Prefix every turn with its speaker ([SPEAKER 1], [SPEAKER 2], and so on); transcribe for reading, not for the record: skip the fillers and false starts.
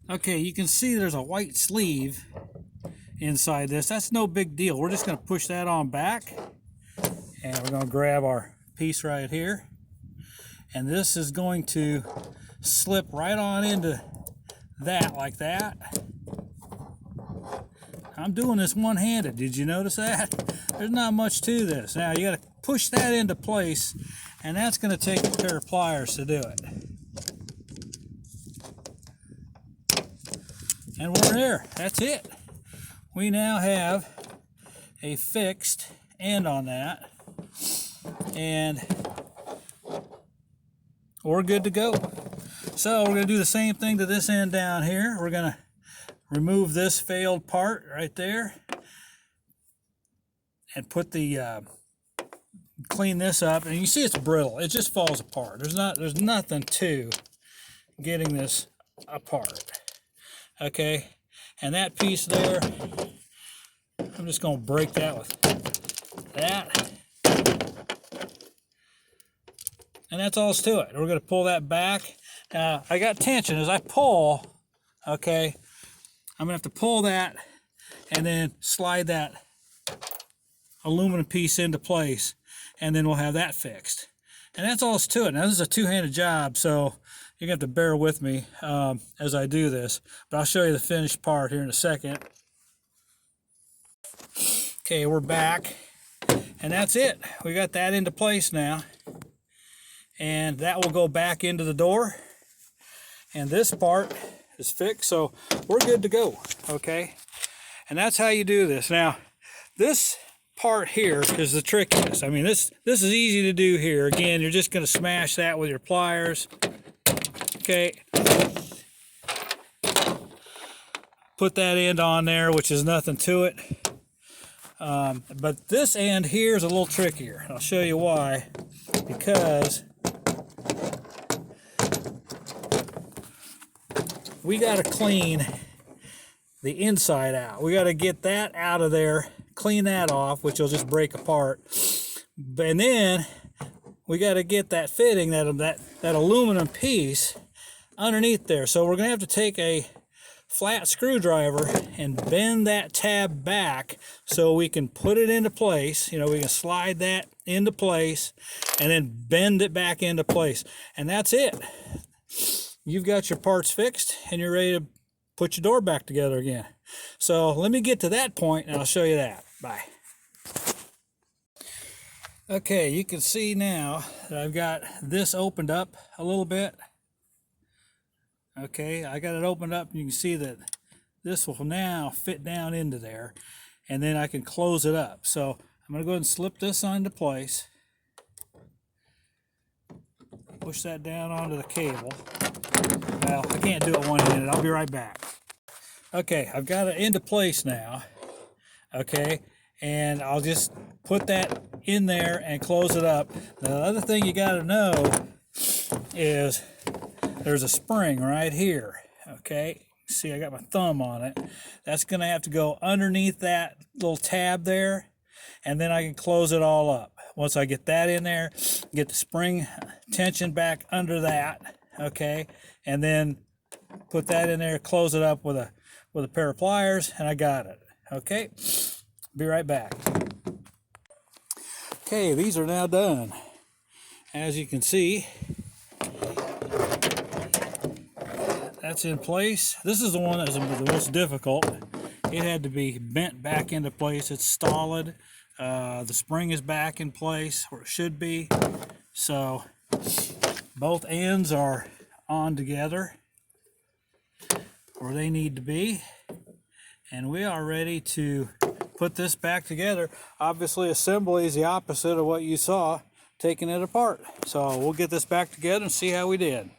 [SPEAKER 1] Okay, you can see there's a white sleeve inside this. That's no big deal. We're just going to push that on back, and we're going to grab our piece right here, and this is going to slip right on into that like that. I'm doing this one-handed. Did you notice that? There's not much to this. Now you got to push that into place, and that's going to take a pair of pliers to do it. And we're there. That's it. We now have a fixed end on that, and we're good to go. So we're going to do the same thing to this end down here. We're going to remove this failed part right there and put the clean this up, and you see it's brittle. It just falls apart. There's nothing to getting this apart. Okay, and that piece there, I'm just going to break that with that, and that's all to it. We're going to pull that back. Now I got tension as I pull. Okay, I'm going to have to pull that and then slide that aluminum piece into place, and then we'll have that fixed. And that's all to it. Now this is a two-handed job, so you're going to have to bear with me as I do this, but I'll show you the finished part here in a second. Okay, we're back, and that's it. We got that into place now, and that will go back into the door, and this part is fixed, so we're good to go. Okay, and that's how you do this. Now this part here is the trickiest. I mean, this is easy to do here. Again, you're just going to smash that with your pliers. Okay, put that end on there, which is nothing to it. But this end here is a little trickier. I'll show you why. Because we got to clean the inside out. We got to get that out of there, clean that off, which will just break apart. And then we got to get that fitting, that aluminum piece underneath there. So we're going to have to take a flat screwdriver and bend that tab back so we can put it into place. You know, we can slide that into place and then bend it back into place. And that's it. You've got your parts fixed and you're ready to put your door back together again. So let me get to that point and I'll show you that. Bye. Okay, you can see now that I've got this opened up a little bit. Okay, I got it opened up, and you can see that this will now fit down into there, and then I can close it up. So I'm going to go ahead and slip this into place. Push that down onto the cable. Well, I can't do it one-handed. I'll be right back. Okay, I've got it into place now. Okay, and I'll just put that in there and close it up. The other thing you got to know is there's a spring right here. Okay, see, I got my thumb on it. That's going to have to go underneath that little tab there, and then I can close it all up. Once I get that in there, get the spring tension back under that. Okay, and then put that in there, close it up with a pair of pliers, and I got it. Okay, be right back. Okay, these are now done. As you can see, that's in place. This is the one that was the most difficult. It had to be bent back into place. It's solid. The spring is back in place where it should be. So both ends are on together where they need to be. And we are ready to put this back together. Obviously, assembly is the opposite of what you saw, taking it apart. So we'll get this back together and see how we did.